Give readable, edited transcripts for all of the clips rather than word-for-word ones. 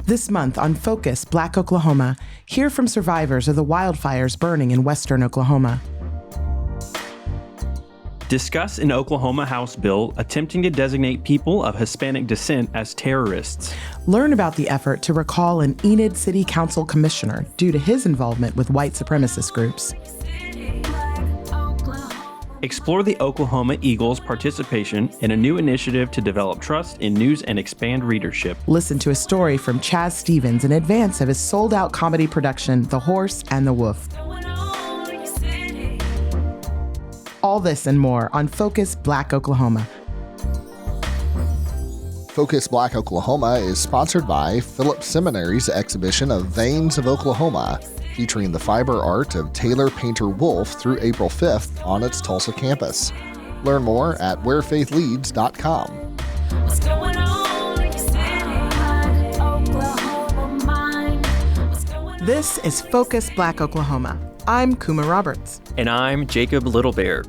This month on Focus Black Oklahoma, hear from survivors of the wildfires burning in western Oklahoma. Discuss an Oklahoma House bill attempting to designate people of Hispanic descent as terrorists. Learn about the effort to recall an Enid City Council commissioner due to his involvement with white supremacist groups. Explore the Oklahoma Eagles' participation in a new initiative to develop trust in news and expand readership. Listen to a story from Chaz Stevens in advance of his sold-out comedy production, The Horse and the Wolf. All this and more on Focus Black Oklahoma. Focus Black Oklahoma is sponsored by Phillips Seminary's exhibition of Veins of Oklahoma, featuring the fiber art of Taylor Painter Wolf through April 5th on its Tulsa campus. Learn more at wherefaithleads.com. This is Focus Black Oklahoma. I'm Kuma Roberts. And I'm Jacob Littlebear.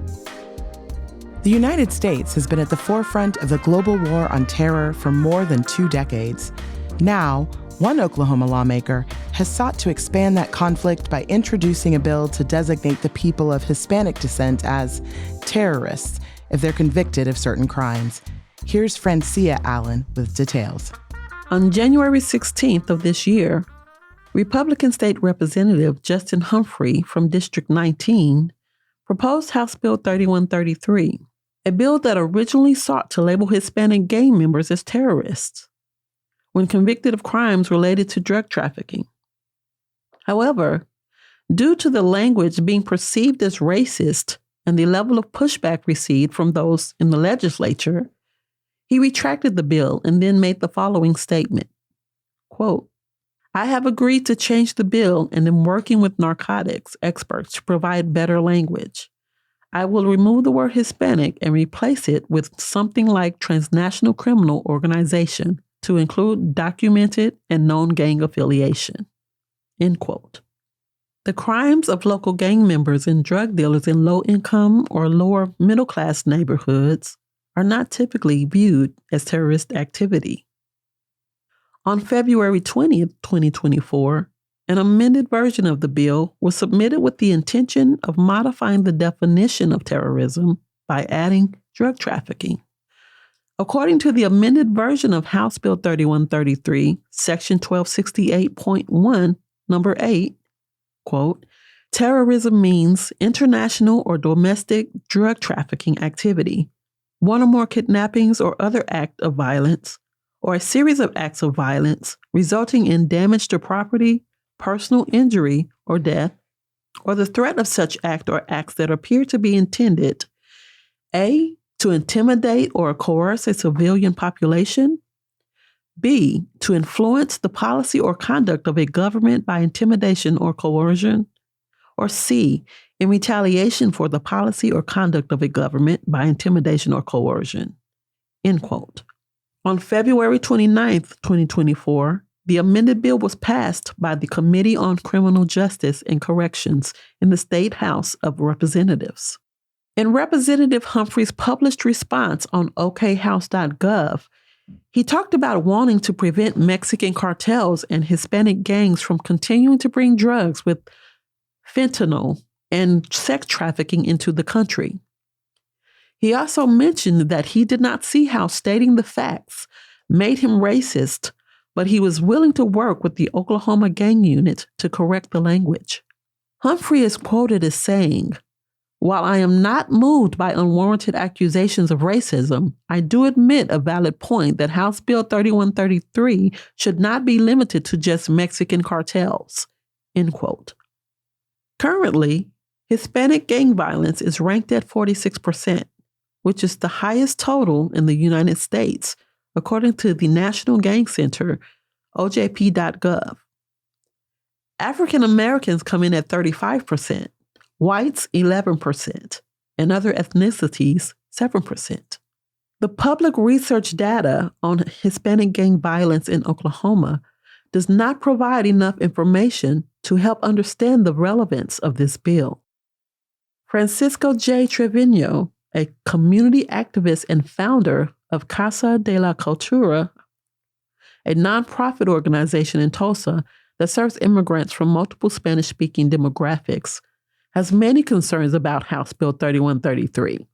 The United States has been at the forefront of the global war on terror for more than 2 decades. Now, one Oklahoma lawmaker has sought to expand that conflict by introducing a bill to designate the people of Hispanic descent as terrorists if they're convicted of certain crimes. Here's Francia Allen with details. On January 16th of this year, Republican State Representative Justin Humphrey from District 19 proposed House Bill 3133, a bill that originally sought to label Hispanic gang members as terrorists when convicted of crimes related to drug trafficking. However, due to the language being perceived as racist and the level of pushback received from those in the legislature, he retracted the bill and then made the following statement, quote, "I have agreed to change the bill and am working with narcotics experts to provide better language. I will remove the word Hispanic and replace it with something like transnational criminal organization to include documented and known gang affiliation." End quote. The crimes of local gang members and drug dealers in low-income or lower middle-class neighborhoods are not typically viewed as terrorist activity. On February 20th, 2024, an amended version of the bill was submitted with the intention of modifying the definition of terrorism by adding drug trafficking. According to the amended version of House Bill 3133, Section 1268.1, Number 8, quote, "Terrorism means international or domestic drug trafficking activity, one or more kidnappings or other act of violence, or a series of acts of violence resulting in damage to property, personal injury, or death, or the threat of such act or acts that appear to be intended, A, to intimidate or coerce a civilian population, B, to influence the policy or conduct of a government by intimidation or coercion, or C, in retaliation for the policy or conduct of a government by intimidation or coercion." End quote. On February 29th, 2024, the amended bill was passed by the Committee on Criminal Justice and Corrections in the State House of Representatives. In Representative Humphrey's published response on okhouse.gov, he talked about wanting to prevent Mexican cartels and Hispanic gangs from continuing to bring drugs with fentanyl and sex trafficking into the country. He also mentioned that he did not see how stating the facts made him racist, but he was willing to work with the Oklahoma Gang Unit to correct the language. Humphrey is quoted as saying, "While I am not moved by unwarranted accusations of racism, I do admit a valid point that House Bill 3133 should not be limited to just Mexican cartels." End quote. Currently, Hispanic gang violence is ranked at 46%, which is the highest total in the United States, according to the National Gang Center, OJP.gov. African Americans come in at 35%, whites 11%, and other ethnicities 7%. The public research data on Hispanic gang violence in Oklahoma does not provide enough information to help understand the relevance of this bill. Francisco J. Trevino, a community activist and founder of Casa de la Cultura, a nonprofit organization in Tulsa that serves immigrants from multiple Spanish-speaking demographics, has many concerns about House Bill 3133.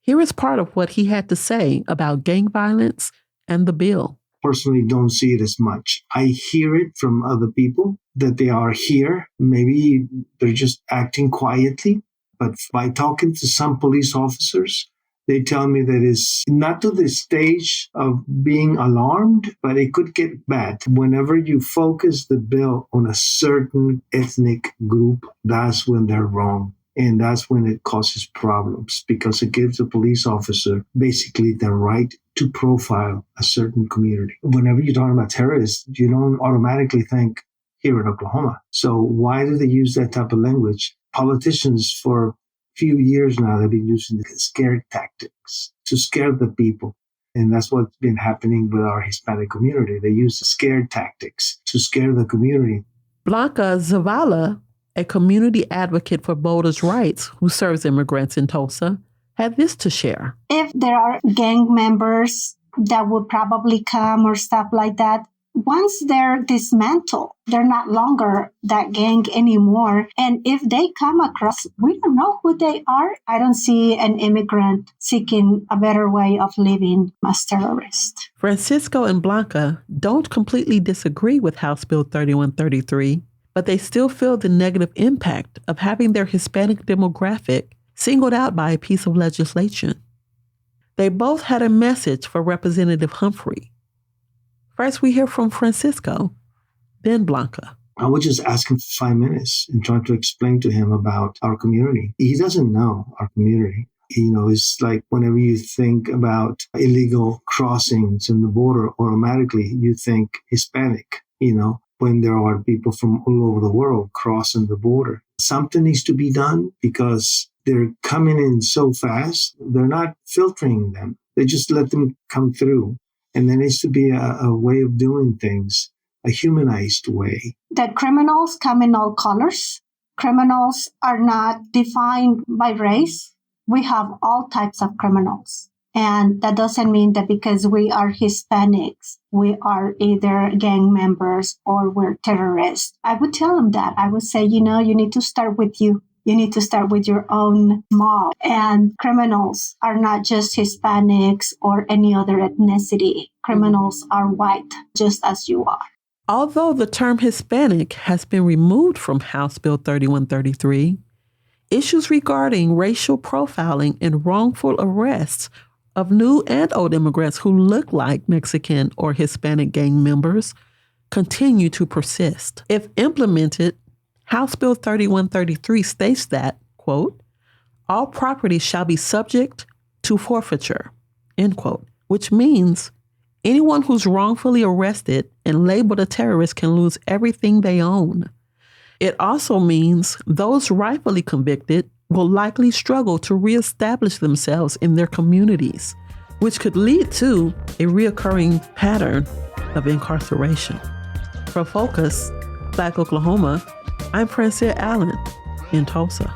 Here is part of what he had to say about gang violence and the bill. Personally, don't see it as much. I hear it from other people that they are here. Maybe they're just acting quietly. But by talking to some police officers, they tell me that it's not to the stage of being alarmed, but it could get bad. Whenever you focus the bill on a certain ethnic group, that's when they're wrong. And that's when it causes problems, because it gives a police officer basically the right to profile a certain community. Whenever you're talking about terrorists, you don't automatically think here in Oklahoma. So why do they use that type of language? Politicians for a few years now have been using scare tactics to scare the people. And that's what's been happening with our Hispanic community. They use scare tactics to scare the community. Blanca Zavala, a community advocate for voters' rights who serves immigrants in Tulsa, had this to share. If there are gang members that would probably come or stuff like that, once they're dismantled, they're not longer that gang anymore. And if they come across, we don't know who they are. I don't see an immigrant seeking a better way of living as terrorist. Francisco and Blanca don't completely disagree with House Bill 3133, but they still feel the negative impact of having their Hispanic demographic singled out by a piece of legislation. They both had a message for Representative Humphrey. First, we hear from Francisco, then Blanca. I would just ask him for 5 minutes and try to explain to him about our community. He doesn't know our community. It's like whenever you think about illegal crossings in the border, automatically you think Hispanic, when there are people from all over the world crossing the border. Something needs to be done because they're coming in so fast. They're not filtering them. They just let them come through. And there needs to be a way of doing things, a humanized way. That criminals come in all colors. Criminals are not defined by race. We have all types of criminals. And that doesn't mean that because we are Hispanics, we are either gang members or we're terrorists. I would tell them that. I would say, you need to start with you. You need to start with your own mob. And criminals are not just Hispanics or any other ethnicity. Criminals are white, just as you are. Although the term Hispanic has been removed from House Bill 3133, issues regarding racial profiling and wrongful arrests of new and old immigrants who look like Mexican or Hispanic gang members continue to persist. If implemented, House Bill 3133 states that, quote, all property shall be subject to forfeiture, end quote, which means anyone who's wrongfully arrested and labeled a terrorist can lose everything they own. It also means those rightfully convicted will likely struggle to reestablish themselves in their communities, which could lead to a reoccurring pattern of incarceration. For Focus, Black Oklahoma, I'm Francia Allen in Tulsa.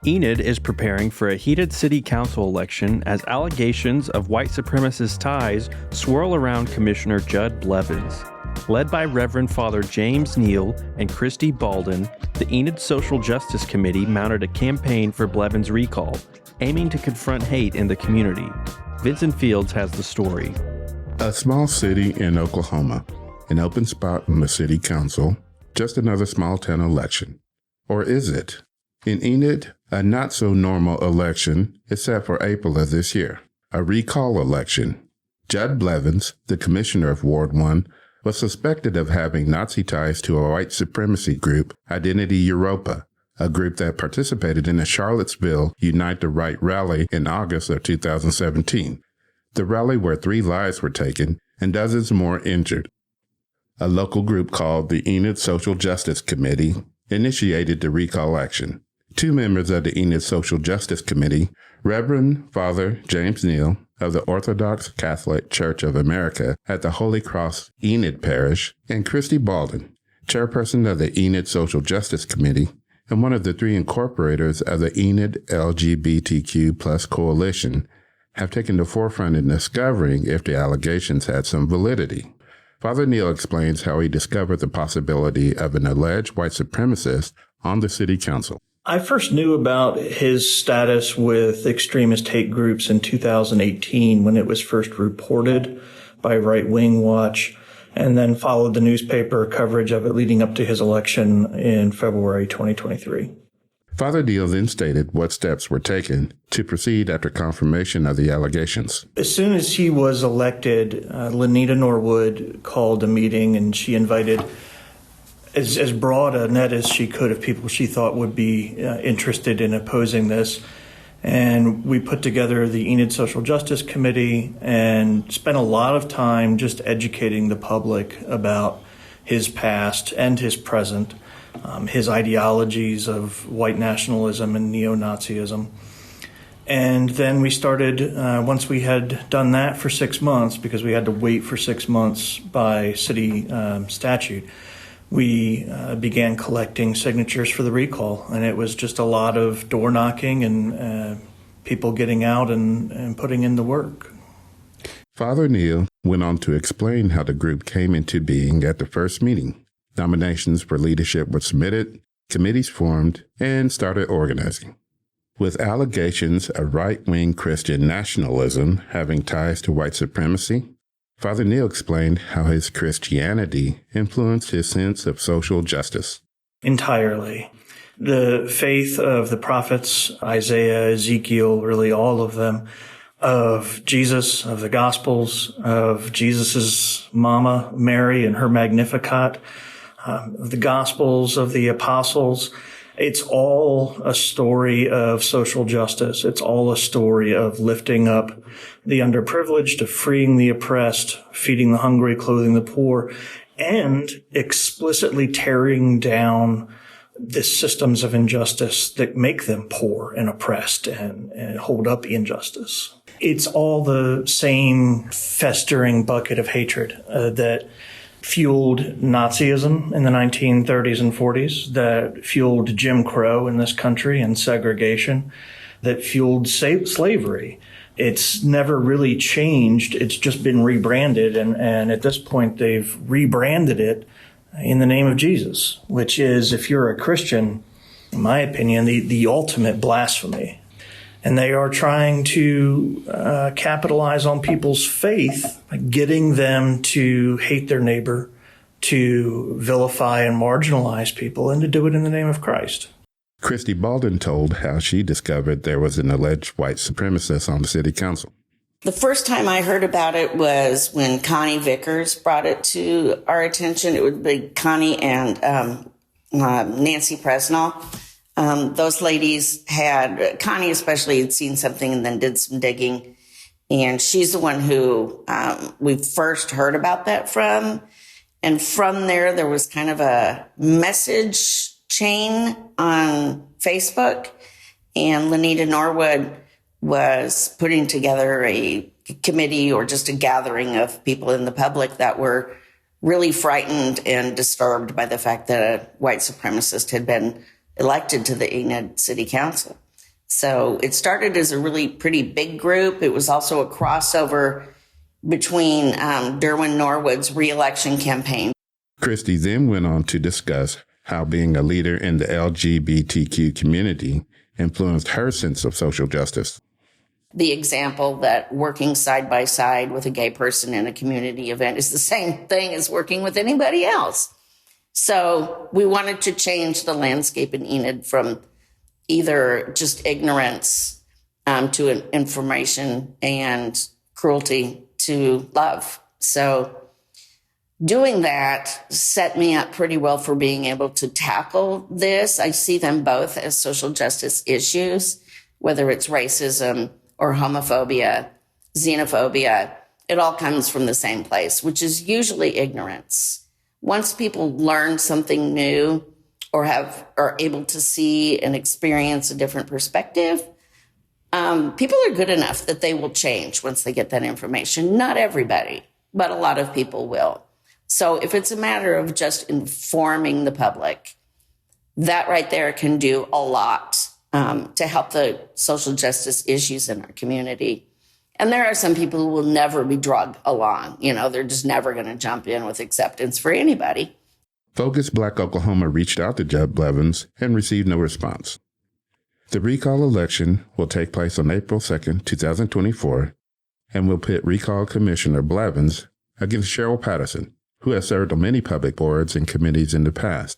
Enid is preparing for a heated city council election as allegations of white supremacist ties swirl around Commissioner Judd Blevins. Led by Reverend Father James Neal and Kristi Balden, the Enid Social Justice Committee mounted a campaign for Blevins' recall, aiming to confront hate in the community. Venson Fields has the story. A small city in Oklahoma, an open spot on the city council, just another small town election. Or is it? In Enid, a not-so-normal election is set for April of this year, a recall election. Judd Blevins, the commissioner of Ward 1, was suspected of having Nazi ties to a white supremacy group, Identity Evropa, a group that participated in the Charlottesville Unite the Right rally in August of 2017, the rally where 3 lives were taken and dozens more injured. A local group called the Enid Social Justice Committee initiated the recall action. 2 members of the Enid Social Justice Committee, Reverend Father James Neal of the Orthodox Catholic Church of America at the Holy Cross-Enid parish, and Kristi Balden, chairperson of the Enid Social Justice Committee and one of the 3 incorporators of the Enid LGBTQ Coalition, have taken the forefront in discovering if the allegations had some validity. Father Neal explains how he discovered the possibility of an alleged white supremacist on the city council. I first knew about his status with extremist hate groups in 2018 when it was first reported by Right Wing Watch, and then followed the newspaper coverage of it leading up to his election in February 2023. Father Neal then stated what steps were taken to proceed after confirmation of the allegations. As soon as he was elected, Lanita Norwood called a meeting, and she invited as broad a net as she could of people she thought would be interested in opposing this. And we put together the Enid Social Justice Committee and spent a lot of time just educating the public about his past and his present, his ideologies of white nationalism and neo-Nazism. And then we started, once we had done that for 6 months, because we had to wait for 6 months by city statute, we began collecting signatures for the recall. And it was just a lot of door knocking and people getting out and putting in the work. Father Neal went on to explain how the group came into being at the first meeting. Nominations for leadership were submitted, committees formed, and started organizing. With allegations of right-wing Christian nationalism having ties to white supremacy, Father Neal explained how his Christianity influenced his sense of social justice. Entirely. The faith of the prophets, Isaiah, Ezekiel, really all of them, of Jesus, of the Gospels, of Jesus's mama, Mary, and her Magnificat, of the Gospels, of the apostles. It's all a story of social justice. It's all a story of lifting up the underprivileged, of freeing the oppressed, feeding the hungry, clothing the poor, and explicitly tearing down the systems of injustice that make them poor and oppressed and hold up injustice. It's all the same festering bucket of hatred that fueled Nazism in the 1930s and 40s, that fueled Jim Crow in this country and segregation, that fueled slavery. It's never really changed. It's just been rebranded. And at this point, they've rebranded it in the name of Jesus, which is, if you're a Christian, in my opinion, the ultimate blasphemy. And they are trying to capitalize on people's faith, getting them to hate their neighbor, to vilify and marginalize people, and to do it in the name of Christ. Kristi Balden told how she discovered there was an alleged white supremacist on the city council. The first time I heard about it was when Connie Vickers brought it to our attention. It would be Connie and Nancy Presnell. Those ladies Connie especially had seen something and then did some digging. And she's the one who we first heard about that from. And from there was kind of a message chain on Facebook. And Lanita Norwood was putting together a committee or just a gathering of people in the public that were really frightened and disturbed by the fact that a white supremacist had been elected to the Enid City Council. So it started as a really pretty big group. It was also a crossover between Derwin Norwood's re-election campaign. Kristi then went on to discuss how being a leader in the LGBTQ community influenced her sense of social justice. The example that working side by side with a gay person in a community event is the same thing as working with anybody else. So we wanted to change the landscape in Enid from either just ignorance to information and cruelty to love. So doing that set me up pretty well for being able to tackle this. I see them both as social justice issues, whether it's racism or homophobia, xenophobia. It all comes from the same place, which is usually ignorance. Once people learn something new or are able to see and experience a different perspective, People are good enough that they will change once they get that information. Not everybody, but a lot of people will. So if it's a matter of just informing the public, that right there can do a lot to help the social justice issues in our community. And there are some people who will never be drugged along. They're just never going to jump in with acceptance for anybody. Focus Black Oklahoma reached out to Judd Blevins and received no response. The recall election will take place on April 2nd, 2024, and will pit recall Commissioner Blevins against Cheryl Patterson, who has served on many public boards and committees in the past,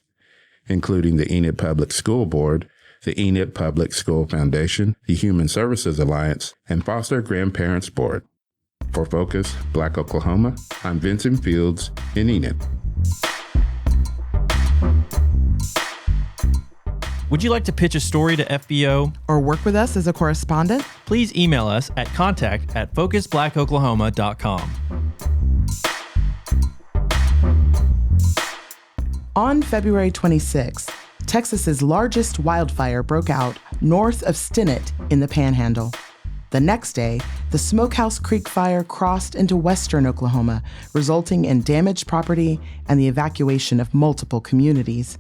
including the Enid Public School Board, the Enid Public School Foundation, the Human Services Alliance, and Foster Grandparents Board. For Focus Black Oklahoma, I'm Venson Fields in Enid. Would you like to pitch a story to FBO? Or work with us as a correspondent? Please email us at contact@focusblackoklahoma.com. On February 26, Texas's largest wildfire broke out north of Stinnett in the Panhandle. The next day, the Smokehouse Creek fire crossed into western Oklahoma, resulting in damaged property and the evacuation of multiple communities.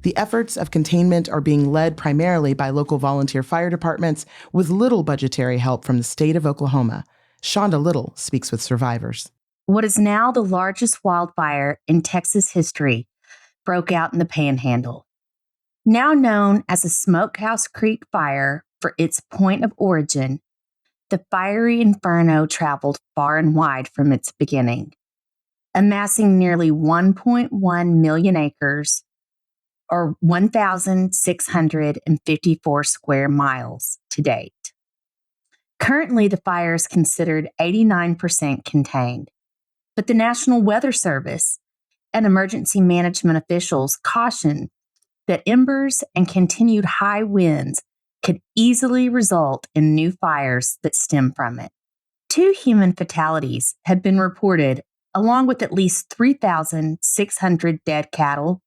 The efforts of containment are being led primarily by local volunteer fire departments with little budgetary help from the state of Oklahoma. Shonda Little speaks with survivors. What is now the largest wildfire in Texas history broke out in the Panhandle. Now known as the Smokehouse Creek Fire for its point of origin, the fiery inferno traveled far and wide from its beginning, amassing nearly 1.1 million acres, or 1,654 square miles to date. Currently, the fire is considered 89% contained, but the National Weather Service and emergency management officials caution that embers and continued high winds could easily result in new fires that stem from it. 2 human fatalities have been reported, along with at least 3,600 dead cattle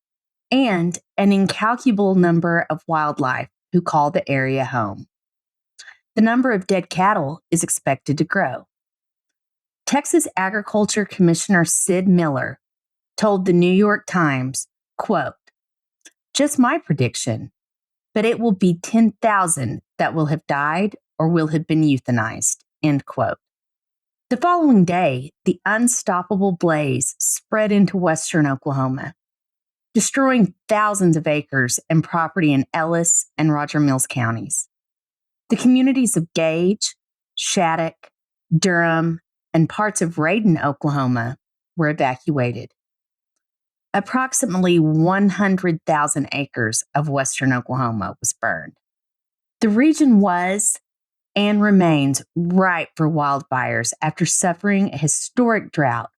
and an incalculable number of wildlife who call the area home. The number of dead cattle is expected to grow. Texas Agriculture Commissioner Sid Miller told the New York Times, quote, "Just my prediction, but it will be 10,000 that will have died or will have been euthanized," end quote. The following day, the unstoppable blaze spread into western Oklahoma, destroying thousands of acres and property in Ellis and Roger Mills counties. The communities of Gage, Shattuck, Durham, and parts of Raiden, Oklahoma, were evacuated. Approximately 100,000 acres of western Oklahoma was burned. The region was and remains ripe for wildfires after suffering a historic drought,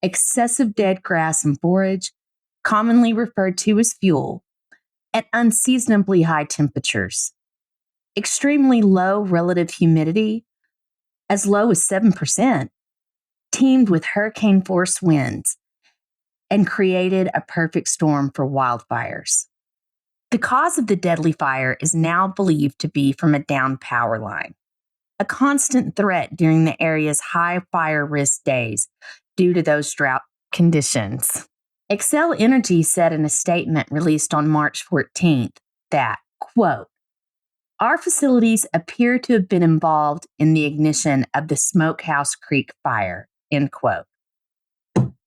excessive dead grass and forage, commonly referred to as fuel, and unseasonably high temperatures. Extremely low relative humidity, as low as 7%, teamed with hurricane-force winds and created a perfect storm for wildfires. The cause of the deadly fire is now believed to be from a downed power line, a constant threat during the area's high fire risk days due to those drought conditions. Xcel Energy said in a statement released on March 14th that, quote, "Our facilities appear to have been involved in the ignition of the Smokehouse Creek fire," end quote.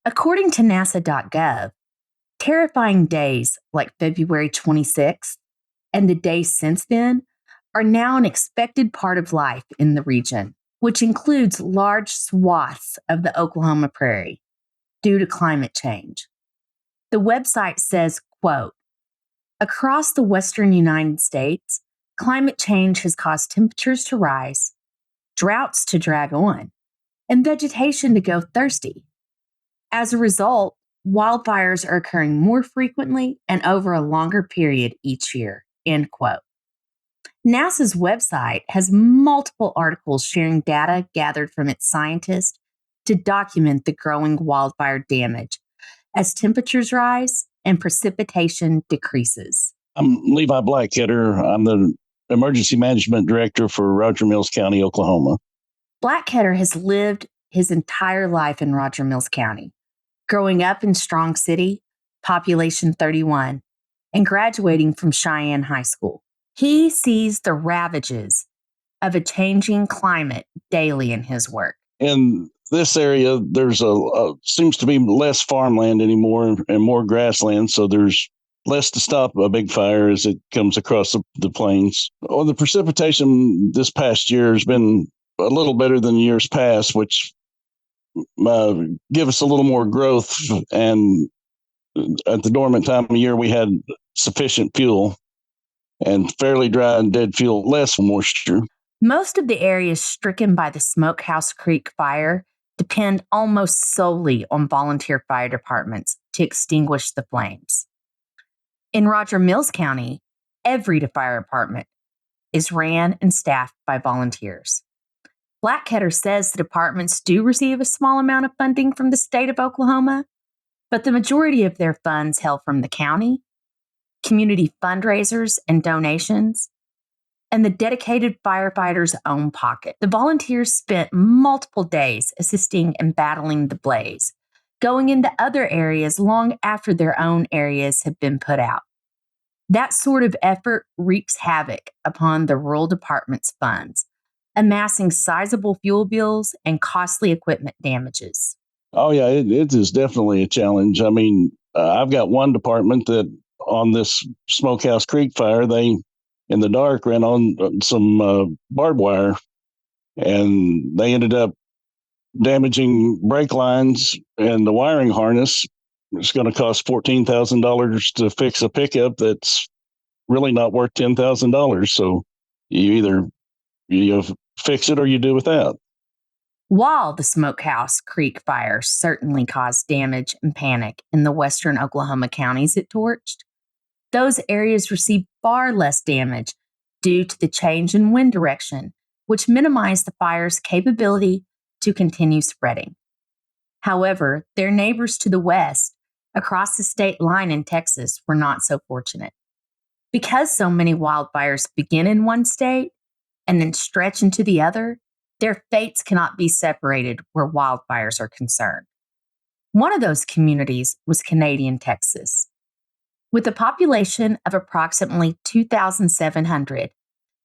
According to NASA.gov, terrifying days like February 26th and the days since then are now an expected part of life in the region, which includes large swaths of the Oklahoma prairie due to climate change. The website says, quote, "Across the western United States, climate change has caused temperatures to rise, droughts to drag on, and vegetation to go thirsty. As a result, wildfires are occurring more frequently and over a longer period each year," end quote. NASA's website has multiple articles sharing data gathered from its scientists to document the growing wildfire damage as temperatures rise and precipitation decreases. I'm Levi Blackheader. I'm the emergency management director for Roger Mills County, Oklahoma. Blackketter has lived his entire life in Roger Mills County, growing up in Strong City, population 31, and graduating from Cheyenne High School. He sees the ravages of a changing climate daily in his work. In this area, there's seems to be less farmland anymore and more grassland, so there's less to stop a big fire as it comes across the plains. Well, the precipitation this past year has been a little better than years past, which give us a little more growth. And at the dormant time of year, we had sufficient fuel, and fairly dry and dead fuel, less moisture. Most of the areas stricken by the Smokehouse Creek fire depend almost solely on volunteer fire departments to extinguish the flames. In Roger Mills County, every fire department is ran and staffed by volunteers. Blackketter says the departments do receive a small amount of funding from the state of Oklahoma, but the majority of their funds hail from the county, community fundraisers and donations, and the dedicated firefighters' own pocket. The volunteers spent multiple days assisting in battling the blaze, going into other areas long after their own areas had been put out. That sort of effort wreaks havoc upon the rural department's funds, amassing sizable fuel bills and costly equipment damages. Oh, yeah, it is definitely a challenge. I mean, I've got one department that on this Smokehouse Creek fire, they, in the dark, ran on some barbed wire, and they ended up damaging brake lines and the wiring harness. It's going to cost $14,000 to fix a pickup that's really not worth $10,000. So you fix it or you do without. While the Smokehouse Creek fire certainly caused damage and panic in the western Oklahoma counties it torched, those areas received far less damage due to the change in wind direction, which minimized the fire's capability to continue spreading. However, their neighbors to the west, across the state line in Texas, were not so fortunate. Because so many wildfires begin in one state and then stretch into the other, their fates cannot be separated where wildfires are concerned. One of those communities was Canadian Texas. With a population of approximately 2,700,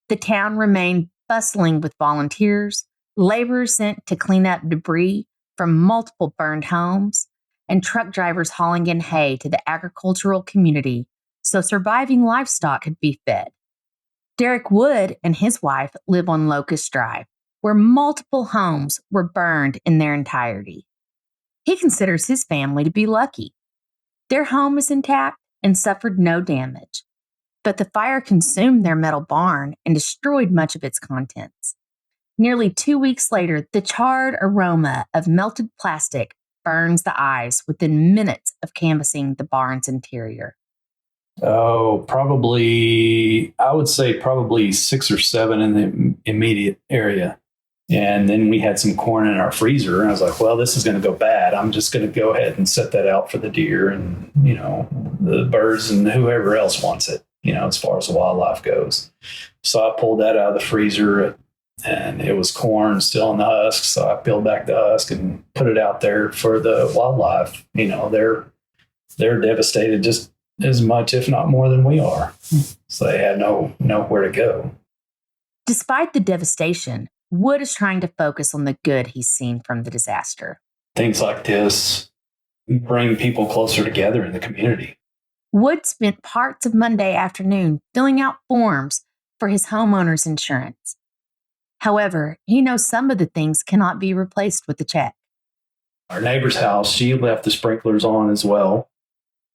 the town remained bustling with volunteers, laborers sent to clean up debris from multiple burned homes, and truck drivers hauling in hay to the agricultural community so surviving livestock could be fed. Derek Wood and his wife live on Locust Drive, where multiple homes were burned in their entirety. He considers his family to be lucky. Their home is intact and suffered no damage, but the fire consumed their metal barn and destroyed much of its contents. Nearly 2 weeks later, the charred aroma of melted plastic burns the eyes within minutes of canvassing the barn's interior. Oh, I would say probably 6 or 7 in the immediate area. And then we had some corn in our freezer. And I was like, well, this is going to go bad. I'm just going to go ahead and set that out for the deer and, the birds and whoever else wants it, as far as the wildlife goes. So I pulled that out of the freezer and it was corn still in the husk. So I peeled back the husk and put it out there for the wildlife. They're devastated just as much, if not more than we are. So they had nowhere to go. Despite the devastation, Wood is trying to focus on the good he's seen from the disaster. Things like this bring people closer together in the community. Wood spent parts of Monday afternoon filling out forms for his homeowner's insurance. However, he knows some of the things cannot be replaced with a check. Our neighbor's house, she left the sprinklers on as well.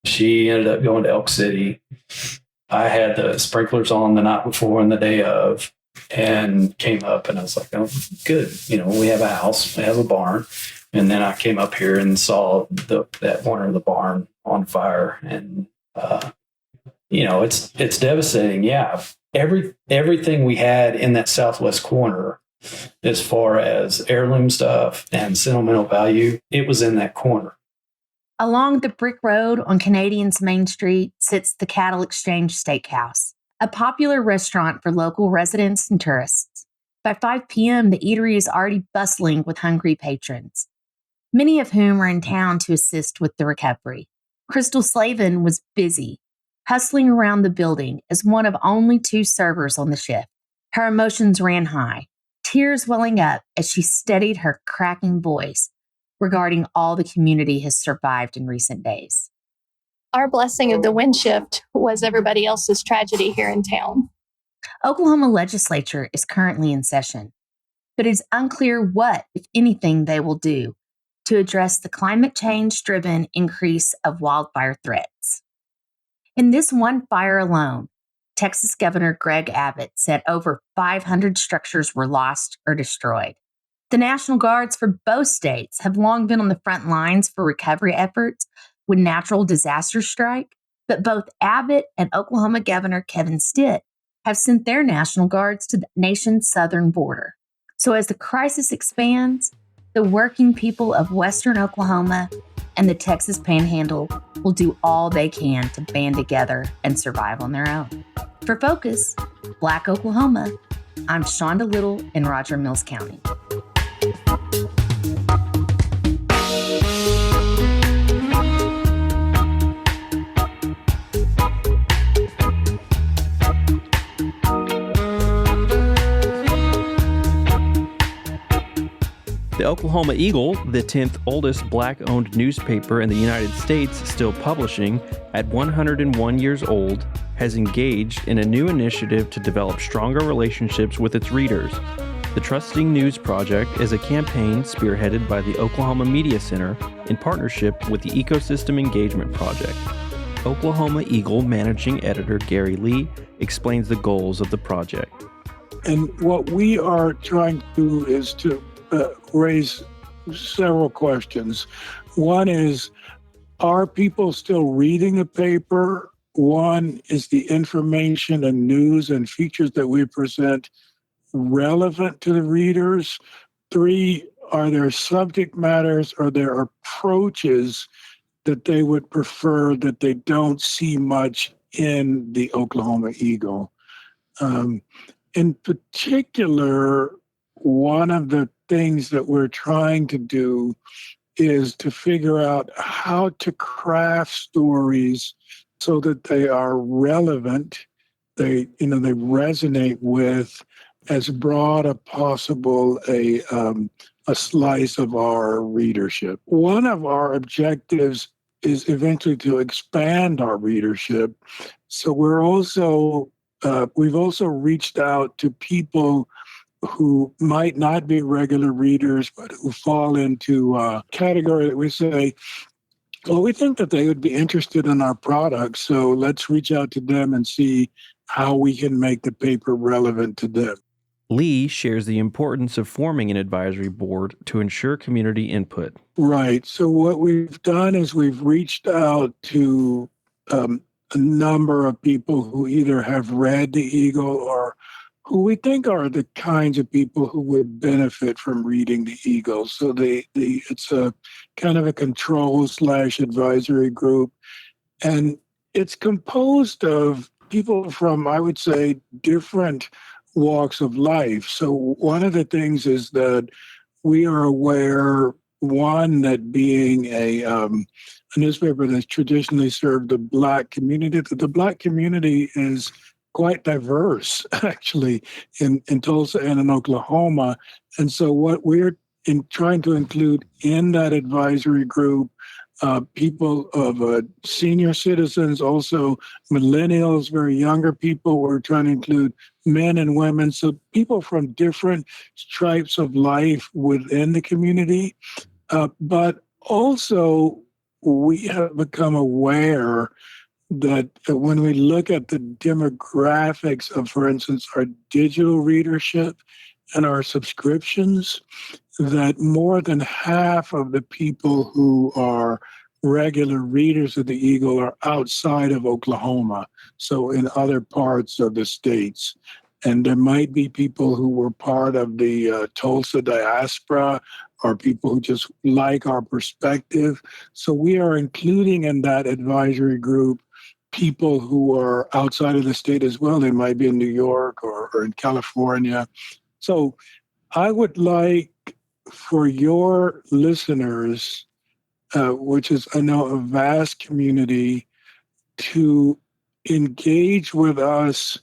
She ended up going to Elk City. I had the sprinklers on the night before and the day of, and came up and I was like, oh, good. We have a house, we have a barn. And then I came up here and saw that corner of the barn on fire. And, it's devastating. Yeah. Everything we had in that southwest corner, as far as heirloom stuff and sentimental value, it was in that corner. Along the brick road on Canadian's Main Street sits the Cattle Exchange Steakhouse, a popular restaurant for local residents and tourists. By 5 p.m., the eatery is already bustling with hungry patrons, many of whom are in town to assist with the recovery. Crystal Slavin was busy, hustling around the building as one of only 2 servers on the shift. Her emotions ran high, tears welling up as she steadied her cracking voice regarding all the community has survived in recent days. Our blessing of the wind shift was everybody else's tragedy here in town. Oklahoma legislature is currently in session, but it's unclear what, if anything, they will do to address the climate change-driven increase of wildfire threats. In this one fire alone, Texas Governor Greg Abbott said over 500 structures were lost or destroyed. The National Guards for both states have long been on the front lines for recovery efforts when natural disasters strike, but both Abbott and Oklahoma Governor Kevin Stitt have sent their National Guards to the nation's southern border. So as the crisis expands, the working people of Western Oklahoma and the Texas Panhandle will do all they can to band together and survive on their own. For Focus, Black Oklahoma, I'm Shonda Little in Roger Mills County. The Oklahoma Eagle, the 10th oldest Black-owned newspaper in the United States still publishing, at 101 years old, has engaged in a new initiative to develop stronger relationships with its readers. The Trusting News Project is a campaign spearheaded by the Oklahoma Media Center in partnership with the Ecosystem Engagement Project. Oklahoma Eagle Managing Editor Gary Lee explains the goals of the project. And what we are trying to do is to raise several questions. One is, are people still reading the paper? One, is the information and news and features that we present relevant to the readers? 3, are there subject matters or there approaches that they would prefer that they don't see much in the Oklahoma Eagle? In particular, one of the things that we're trying to do is to figure out how to craft stories so that they are relevant, they resonate with as broad as possible a slice of our readership. One of our objectives is eventually to expand our readership. So we've also reached out to people who might not be regular readers, but who fall into a category that we say, well, we think that they would be interested in our product, so let's reach out to them and see how we can make the paper relevant to them. Lee shares the importance of forming an advisory board to ensure community input. Right. So what we've done is we've reached out to a number of people who either have read the Eagle or who we think are the kinds of people who would benefit from reading the Eagle. So it's a kind of a control/advisory group. And it's composed of people from, I would say, different walks of life. So one of the things is that we are aware, one, that being a newspaper that's traditionally served the Black community, that the Black community is quite diverse, actually, in Tulsa and in Oklahoma. And so what we're trying to include in that advisory group, people of senior citizens, also millennials, very younger people. We're trying to include men and women, so people from different stripes of life within the community. But also, we have become aware that when we look at the demographics of, for instance, our digital readership and our subscriptions, that more than half of the people who are regular readers of the Eagle are outside of Oklahoma, so in other parts of the states. And there might be people who were part of the Tulsa diaspora or people who just like our perspective. So we are including in that advisory group people who are outside of the state as well. They might be in New York or in California. So I would like for your listeners, which is, I know, a vast community, to engage with us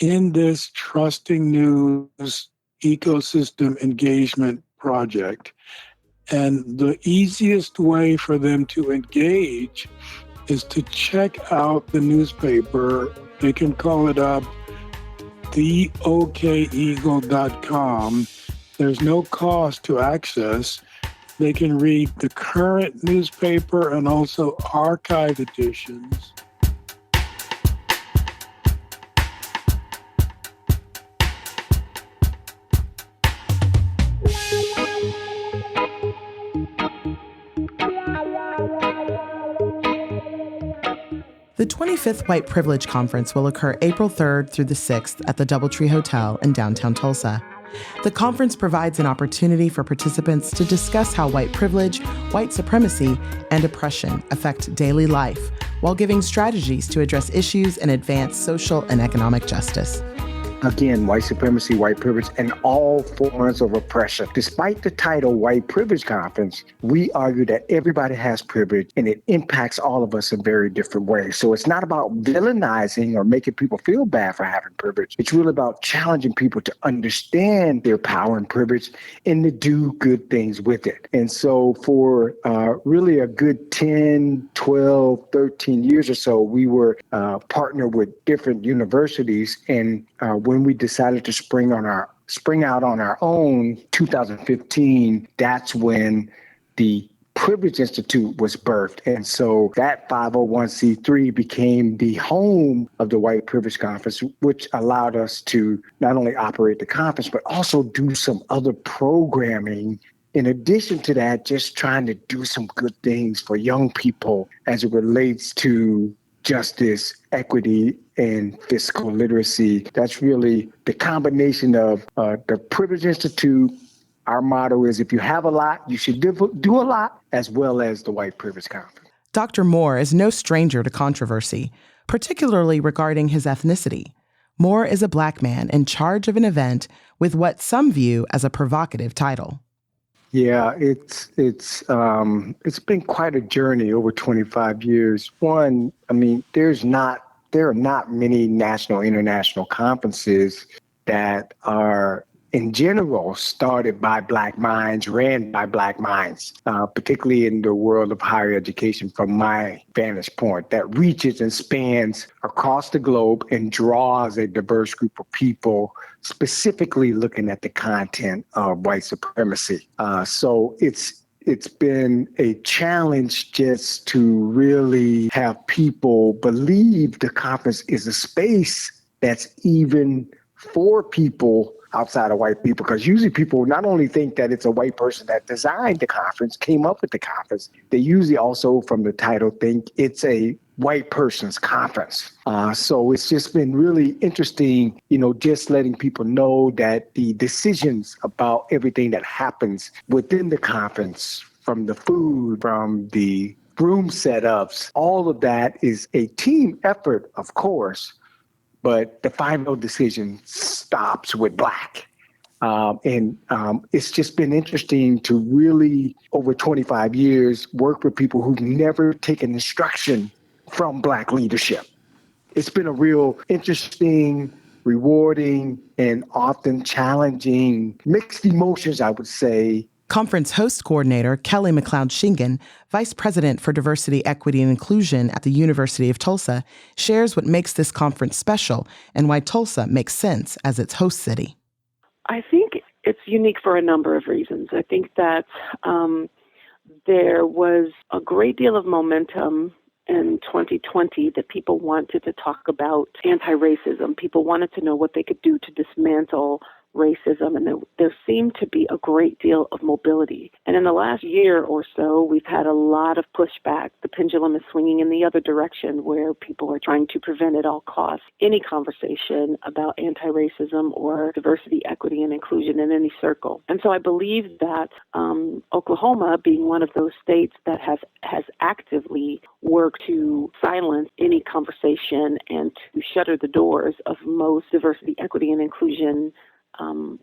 in this Trusting News ecosystem engagement project. And the easiest way for them to engage is to check out the newspaper. They can call it up, theokeagle.com. There's no cost to access. They can read the current newspaper and also archive editions. The 25th White Privilege Conference will occur April 3rd through the 6th at the Doubletree Hotel in downtown Tulsa. The conference provides an opportunity for participants to discuss how white privilege, white supremacy, and oppression affect daily life, while giving strategies to address issues and advance social and economic justice. Again, white supremacy, white privilege, and all forms of oppression. Despite the title White Privilege Conference, we argue that everybody has privilege and it impacts all of us in very different ways. So it's not about villainizing or making people feel bad for having privilege. It's really about challenging people to understand their power and privilege and to do good things with it. And so for really a good 10, 12, 13 years or so, we were partnered with different universities, and when we decided to spring out on our own, 2015, that's when the Privilege Institute was birthed. And so that 501c3 became the home of the White Privilege Conference, which allowed us to not only operate the conference, but also do some other programming. In addition to that, just trying to do some good things for young people as it relates to justice, equity, and fiscal literacy. That's really the combination of the Privilege Institute. Our motto is, if you have a lot, you should do a lot, as well as the White Privilege Conference. Dr. Moore is no stranger to controversy, particularly regarding his ethnicity. Moore is a Black man in charge of an event with what some view as a provocative title. Yeah, it's been quite a journey over 25 years. One, I mean, there are not many national, international conferences that are, in general, started by Black minds, ran by Black minds, particularly in the world of higher education from my vantage point, that reaches and spans across the globe and draws a diverse group of people, specifically looking at the content of white supremacy. So it's been a challenge just to really have people believe the conference is a space that's even for people outside of white people, because usually people not only think that it's a white person that designed the conference, came up with the conference, they usually also from the title think it's a white person's conference. So it's just been really interesting, just letting people know that the decisions about everything that happens within the conference, from the food, from the room setups, all of that is a team effort, of course, but the final decision stops with Black. And it's just been interesting to really, over 25 years, work with people who've never taken instruction from Black leadership. It's been a real interesting, rewarding, and often challenging, mixed emotions, I would say. Conference host coordinator Kelly McLeod-Shingen, Vice President for Diversity, Equity, and Inclusion at the University of Tulsa, shares what makes this conference special and why Tulsa makes sense as its host city. I think it's unique for a number of reasons. I think that there was a great deal of momentum in 2020 that people wanted to talk about anti-racism. People wanted to know what they could do to dismantle racism, and there seemed to be a great deal of mobility. And in the last year or so, we've had a lot of pushback. The pendulum is swinging in the other direction, where people are trying to prevent at all costs any conversation about anti-racism or diversity, equity, and inclusion in any circle. And so I believe that Oklahoma, being one of those states that has actively worked to silence any conversation and to shutter the doors of most diversity, equity, and inclusion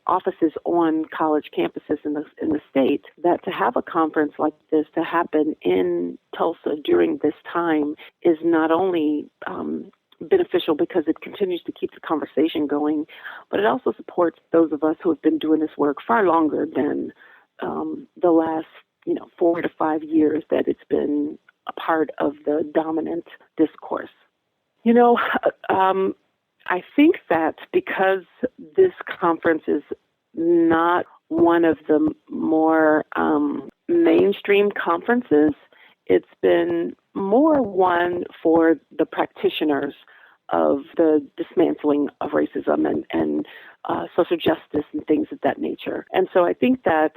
offices on college campuses in the state, that to have a conference like this to happen in Tulsa during this time is not only beneficial because it continues to keep the conversation going, but it also supports those of us who have been doing this work far longer than the last 4 to 5 years that it's been a part of the dominant discourse. I think that because this conference is not one of the more mainstream conferences, it's been more one for the practitioners of the dismantling of racism and social justice and things of that nature. And so I think that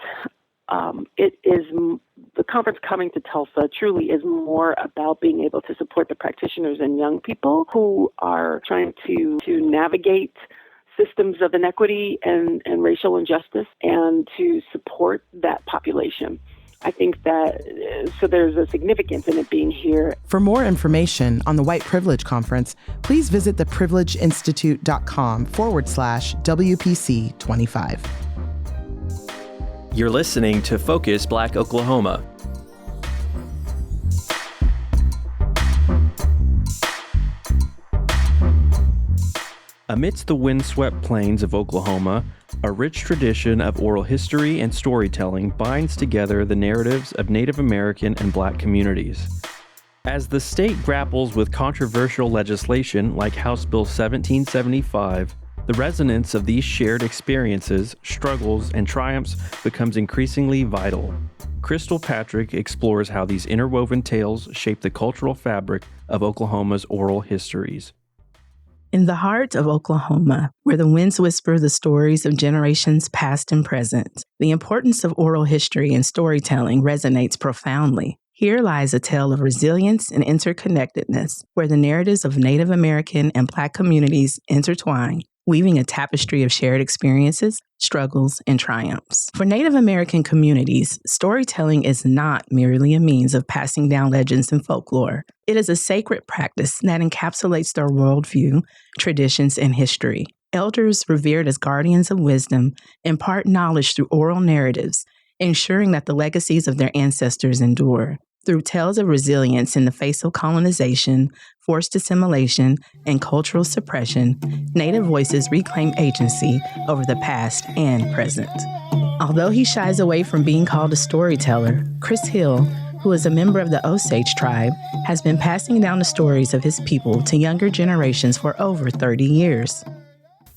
the conference coming to Tulsa truly is more about being able to support the practitioners and young people who are trying to navigate systems of inequity and racial injustice and to support that population. I think that, so there's a significance in it being here. For more information on the White Privilege Conference, please visit theprivilegeinstitute.com/WPC25. You're listening to Focus Black Oklahoma. Amidst the windswept plains of Oklahoma, a rich tradition of oral history and storytelling binds together the narratives of Native American and Black communities. As the state grapples with controversial legislation like House Bill 1775, the resonance of these shared experiences, struggles, and triumphs becomes increasingly vital. Crystal Patrick explores how these interwoven tales shape the cultural fabric of Oklahoma's oral histories. In the heart of Oklahoma, where the winds whisper the stories of generations past and present, the importance of oral history and storytelling resonates profoundly. Here lies a tale of resilience and interconnectedness, where the narratives of Native American and Black communities intertwine, weaving a tapestry of shared experiences, struggles, and triumphs. For Native American communities, storytelling is not merely a means of passing down legends and folklore. It is a sacred practice that encapsulates their worldview, traditions, and history. Elders, revered as guardians of wisdom, impart knowledge through oral narratives, ensuring that the legacies of their ancestors endure. Through tales of resilience in the face of colonization, forced assimilation, and cultural suppression, Native voices reclaim agency over the past and present. Although he shies away from being called a storyteller, Chris Hill, who is a member of the Osage tribe, has been passing down the stories of his people to younger generations for over 30 years.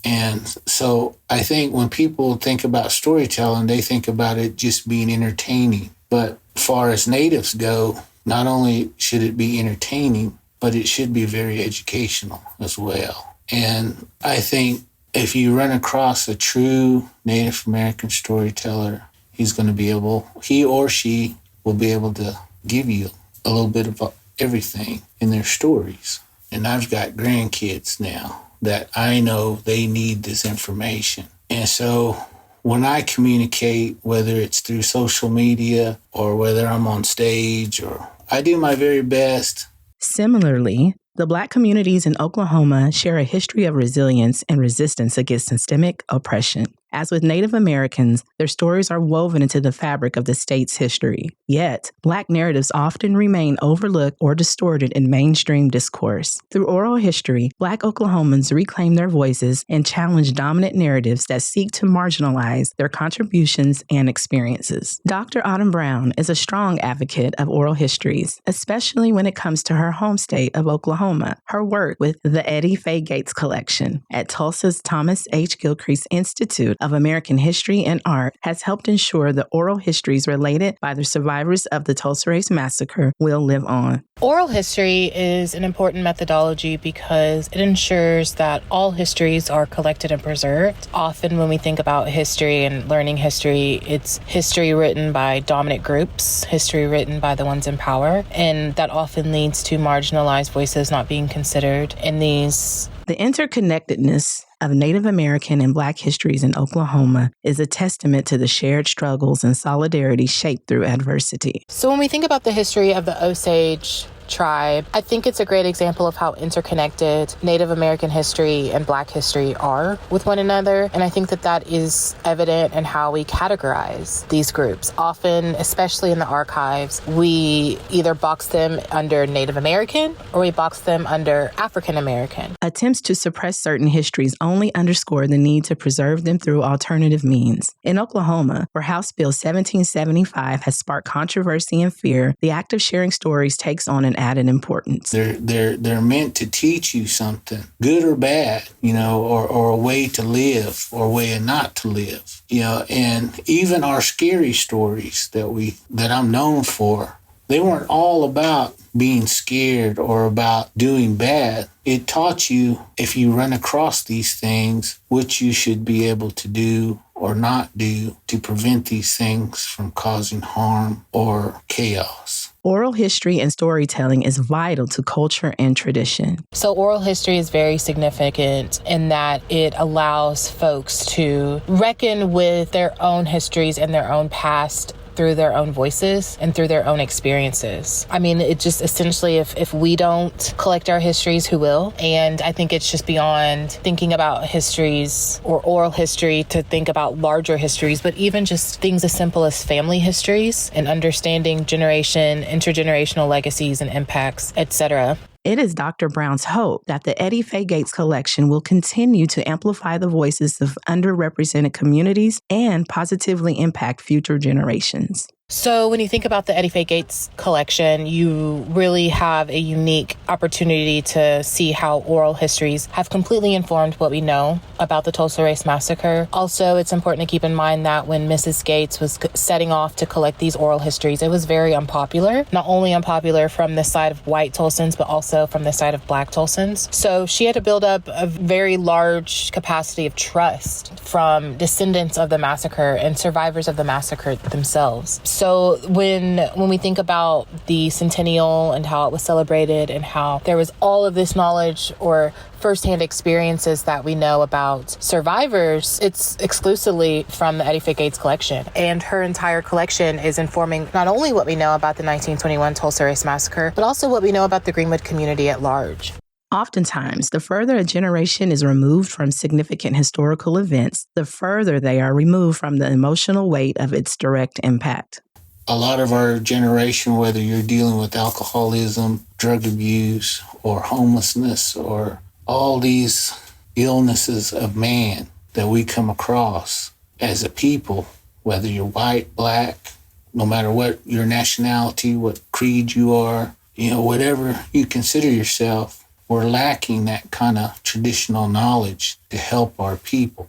And so I think when people think about storytelling, they think about it just being entertaining. But as far as Natives go, not only should it be entertaining, but it should be very educational as well. And I think if you run across a true Native American storyteller, he or she will be able to give you a little bit of everything in their stories. And I've got grandkids now that I know they need this information. And so when I communicate, whether it's through social media or whether I'm on stage, or I do my very best. Similarly, the Black communities in Oklahoma share a history of resilience and resistance against systemic oppression. As with Native Americans, their stories are woven into the fabric of the state's history. Yet, Black narratives often remain overlooked or distorted in mainstream discourse. Through oral history, Black Oklahomans reclaim their voices and challenge dominant narratives that seek to marginalize their contributions and experiences. Dr. Autumn Brown is a strong advocate of oral histories, especially when it comes to her home state of Oklahoma. Her work with the Eddie Faye Gates Collection at Tulsa's Thomas H. Gilcrease Institute of American history and art has helped ensure the oral histories related by the survivors of the Tulsa Race Massacre will live on. Oral history is an important methodology because it ensures that all histories are collected and preserved. Often when we think about history and learning history, it's history written by dominant groups, history written by the ones in power, and that often leads to marginalized voices not being considered in these. The interconnectedness of Native American and Black histories in Oklahoma is a testament to the shared struggles and solidarity shaped through adversity. So when we think about the history of the Osage tribe, I think it's a great example of how interconnected Native American history and Black history are with one another. And I think that that is evident in how we categorize these groups. Often, especially in the archives, we either box them under Native American or we box them under African American. Attempts to suppress certain histories only underscore the need to preserve them through alternative means. In Oklahoma, where House Bill 1775 has sparked controversy and fear, the act of sharing stories takes on an added importance. They're meant to teach you something, good or bad, or a way to live or a way not to live, and even our scary stories that I'm known for, they weren't all about being scared or about doing bad. It taught you, if you run across these things, what you should be able to do or not do to prevent these things from causing harm or chaos. Oral history and storytelling is vital to culture and tradition. So oral history is very significant in that it allows folks to reckon with their own histories and their own past through their own voices and through their own experiences. I mean, it just essentially, if we don't collect our histories, who will? And I think it's just beyond thinking about histories or oral history to think about larger histories, but even just things as simple as family histories and understanding intergenerational legacies and impacts, etc. It is Dr. Brown's hope that the Eddie Faye Gates collection will continue to amplify the voices of underrepresented communities and positively impact future generations. So when you think about the Eddie Faye Gates collection, you really have a unique opportunity to see how oral histories have completely informed what we know about the Tulsa Race Massacre. Also, it's important to keep in mind that when Mrs. Gates was setting off to collect these oral histories, it was very unpopular. Not only unpopular from the side of white Tulsans, but also from the side of Black Tulsans. So she had to build up a very large capacity of trust from descendants of the massacre and survivors of the massacre themselves. So when we think about the centennial and how it was celebrated and how there was all of this knowledge or firsthand experiences that we know about survivors, it's exclusively from the Eddie Faye Gates collection. And her entire collection is informing not only what we know about the 1921 Tulsa Race Massacre, but also what we know about the Greenwood community at large. Oftentimes, the further a generation is removed from significant historical events, the further they are removed from the emotional weight of its direct impact. A lot of our generation, whether you're dealing with alcoholism, drug abuse, or homelessness, or all these illnesses of man that we come across as a people, whether you're white, Black, no matter what your nationality, what creed you are, whatever you consider yourself, we're lacking that kind of traditional knowledge to help our people.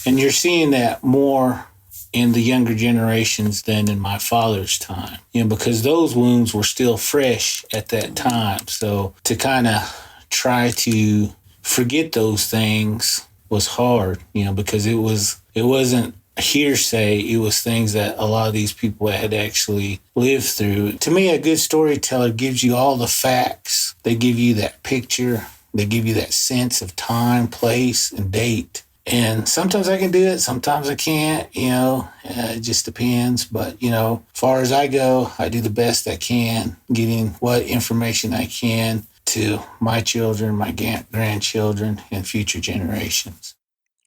And you're seeing that more in the younger generations than in my father's time, because those wounds were still fresh at that time. So to kind of try to forget those things was hard, because it wasn't hearsay. It was things that a lot of these people had actually lived through. To me, a good storyteller gives you all the facts. They give you that picture. They give you that sense of time, place, and date. And sometimes I can do it, sometimes I can't, it just depends. But, as far as I go, I do the best I can, getting what information I can to my children, my grandchildren, and future generations.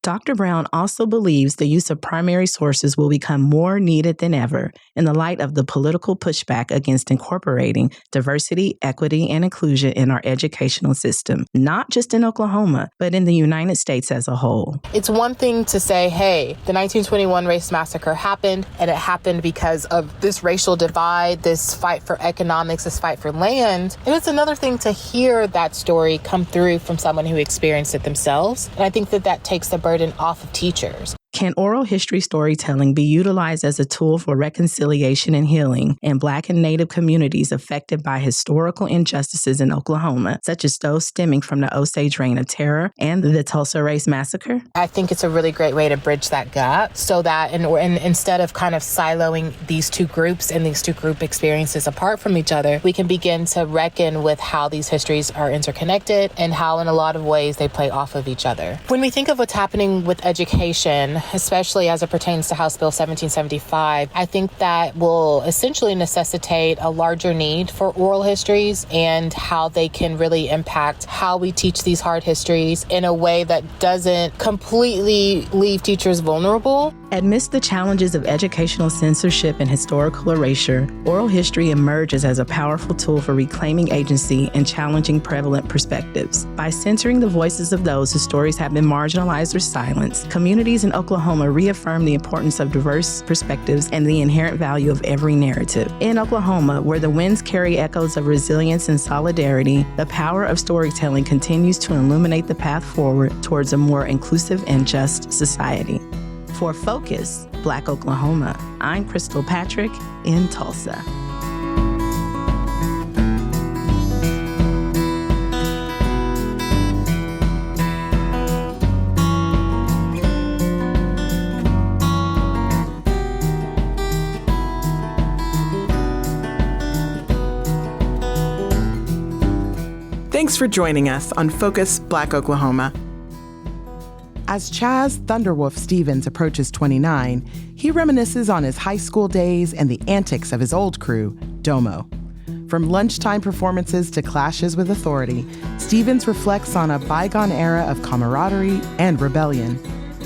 Dr. Brown also believes the use of primary sources will become more needed than ever in the light of the political pushback against incorporating diversity, equity, and inclusion in our educational system, not just in Oklahoma, but in the United States as a whole. It's one thing to say, hey, the 1921 race massacre happened, and it happened because of this racial divide, this fight for economics, this fight for land. And it's another thing to hear that story come through from someone who experienced it themselves. And I think that takes the burden off of teachers. Can oral history storytelling be utilized as a tool for reconciliation and healing in Black and Native communities affected by historical injustices in Oklahoma, such as those stemming from the Osage Reign of Terror and the Tulsa Race Massacre? I think it's a really great way to bridge that gap so that instead of kind of siloing these two groups and these two group experiences apart from each other, we can begin to reckon with how these histories are interconnected and how in a lot of ways they play off of each other. When we think of what's happening with education, especially as it pertains to House Bill 1775, I think that will essentially necessitate a larger need for oral histories and how they can really impact how we teach these hard histories in a way that doesn't completely leave teachers vulnerable. Amidst the challenges of educational censorship and historical erasure, oral history emerges as a powerful tool for reclaiming agency and challenging prevalent perspectives. By centering the voices of those whose stories have been marginalized or silenced, communities in Oklahoma reaffirm the importance of diverse perspectives and the inherent value of every narrative. In Oklahoma, where the winds carry echoes of resilience and solidarity, the power of storytelling continues to illuminate the path forward towards a more inclusive and just society. For Focus, Black Oklahoma, I'm Crystal Patrick in Tulsa. Thanks for joining us on Focus Black Oklahoma. As Chaz Thunderwolf Stevens approaches 29, he reminisces on his high school days and the antics of his old crew, Domo. From lunchtime performances to clashes with authority, Stevens reflects on a bygone era of camaraderie and rebellion.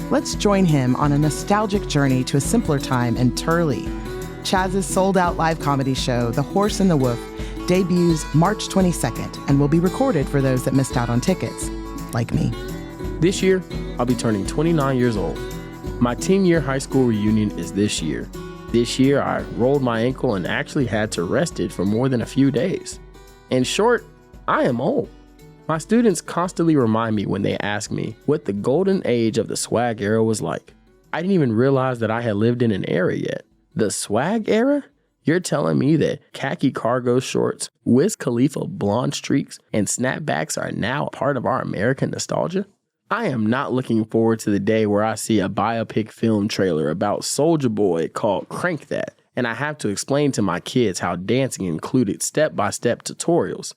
Let's join him on a nostalgic journey to a simpler time in Turley. Chaz's sold-out live comedy show, The Horse and the Wolf, debuts March 22nd and will be recorded for those that missed out on tickets, like me. This year, I'll be turning 29 years old. My teen year high school reunion is this year. This year, I rolled my ankle and actually had to rest it for more than a few days. In short, I am old. My students constantly remind me when they ask me what the golden age of the swag era was like. I didn't even realize that I had lived in an era yet. The swag era? You're telling me that khaki cargo shorts, Wiz Khalifa blonde streaks, and snapbacks are now part of our American nostalgia? I am not looking forward to the day where I see a biopic film trailer about Soulja Boy called Crank That, and I have to explain to my kids how dancing included step-by-step tutorials.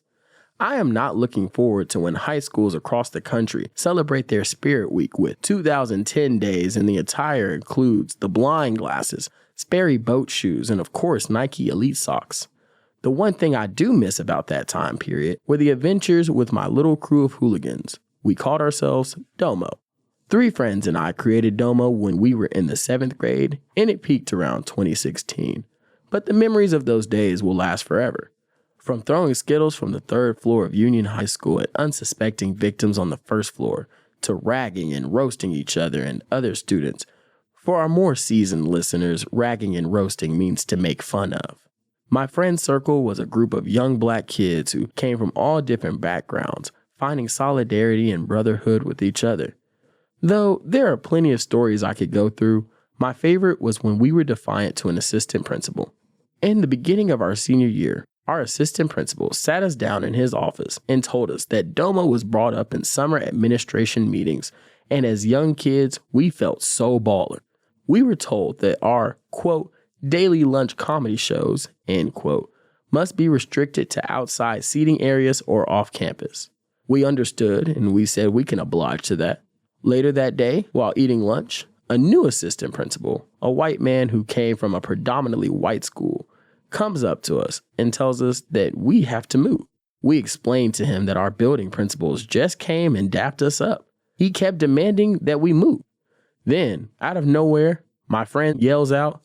I am not looking forward to when high schools across the country celebrate their Spirit Week with 2010 days and the attire includes the blind glasses, Sperry boat shoes, and of course Nike Elite socks. The one thing I do miss about that time period were the adventures with my little crew of hooligans. We called ourselves Domo. 3 friends and I created Domo when we were in the 7th grade, and it peaked around 2016. But the memories of those days will last forever. From throwing Skittles from the 3rd floor of Union High School at unsuspecting victims on the 1st floor, to ragging and roasting each other and other students. For our more seasoned listeners, ragging and roasting means to make fun of. My friend circle was a group of young Black kids who came from all different backgrounds, finding solidarity and brotherhood with each other. Though there are plenty of stories I could go through, my favorite was when we were defiant to an assistant principal. In the beginning of our senior year, our assistant principal sat us down in his office and told us that Domo was brought up in summer administration meetings, and as young kids, we felt so baller. We were told that our, quote, daily lunch comedy shows, end quote, must be restricted to outside seating areas or off campus. We understood, and we said we can oblige to that. Later that day, while eating lunch, a new assistant principal, a white man who came from a predominantly white school, comes up to us and tells us that we have to move. We explained to him that our building principals just came and dapped us up. He kept demanding that we move. Then, out of nowhere, my friend yells out,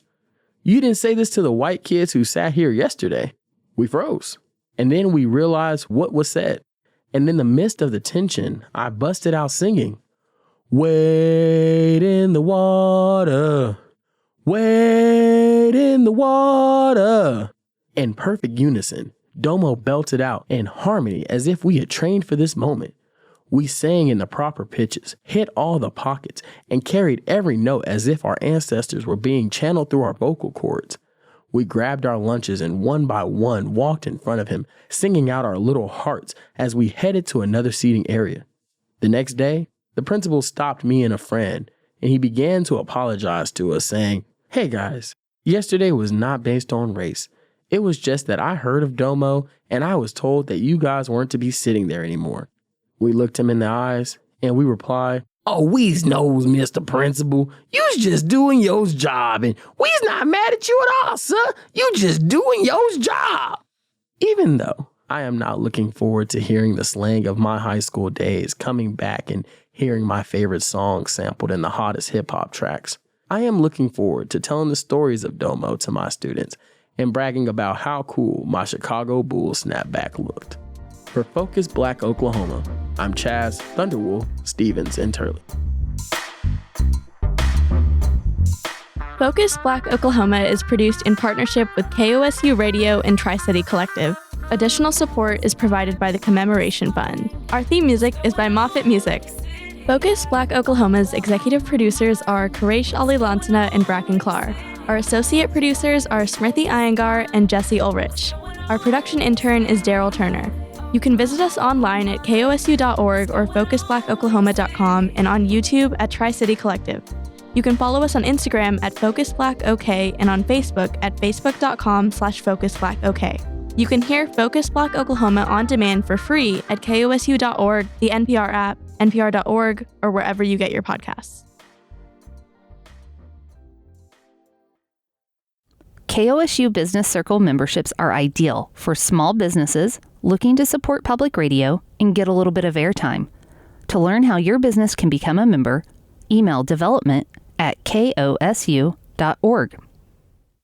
"You didn't say this to the white kids who sat here yesterday." We froze. And then we realized what was said. And in the midst of the tension, I busted out singing, "Wade in the water, wade in the water." In perfect unison, Domo belted out in harmony as if we had trained for this moment. We sang in the proper pitches, hit all the pockets, and carried every note as if our ancestors were being channeled through our vocal cords. We grabbed our lunches and one by one walked in front of him, singing out our little hearts as we headed to another seating area. The next day, the principal stopped me and a friend, and he began to apologize to us, saying, "Hey guys, yesterday was not based on race. It was just that I heard of Domo and I was told that you guys weren't to be sitting there anymore." We looked him in the eyes and we replied, "Oh, we's knows, Mr. Principal. You's just doing yo's job and we's not mad at you at all, sir. You just doing yo's job." Even though I am not looking forward to hearing the slang of my high school days coming back and hearing my favorite songs sampled in the hottest hip hop tracks, I am looking forward to telling the stories of Domo to my students and bragging about how cool my Chicago Bulls snapback looked. For Focus Black Oklahoma, I'm Chaz Thunderwolf Stevens in Turley. Focus Black Oklahoma is produced in partnership with KOSU Radio and Tri-City Collective. Additional support is provided by the Commemoration Fund. Our theme music is by Moffett Music. Focus Black Oklahoma's executive producers are Quresh Ali Lantana and Bracken Clark. Our associate producers are Smriti Iyengar and Jesse Ulrich. Our production intern is Daryl Turner. You can visit us online at kosu.org or focusblackoklahoma.com and on YouTube at Tri-City Collective. You can follow us on Instagram at FocusBlackOK and on Facebook at facebook.com/FocusBlackOK. You can hear Focus Black Oklahoma on demand for free at kosu.org, the NPR app, npr.org, or wherever you get your podcasts. KOSU Business Circle memberships are ideal for small businesses looking to support public radio and get a little bit of airtime. To learn how your business can become a member, email development@kosu.org.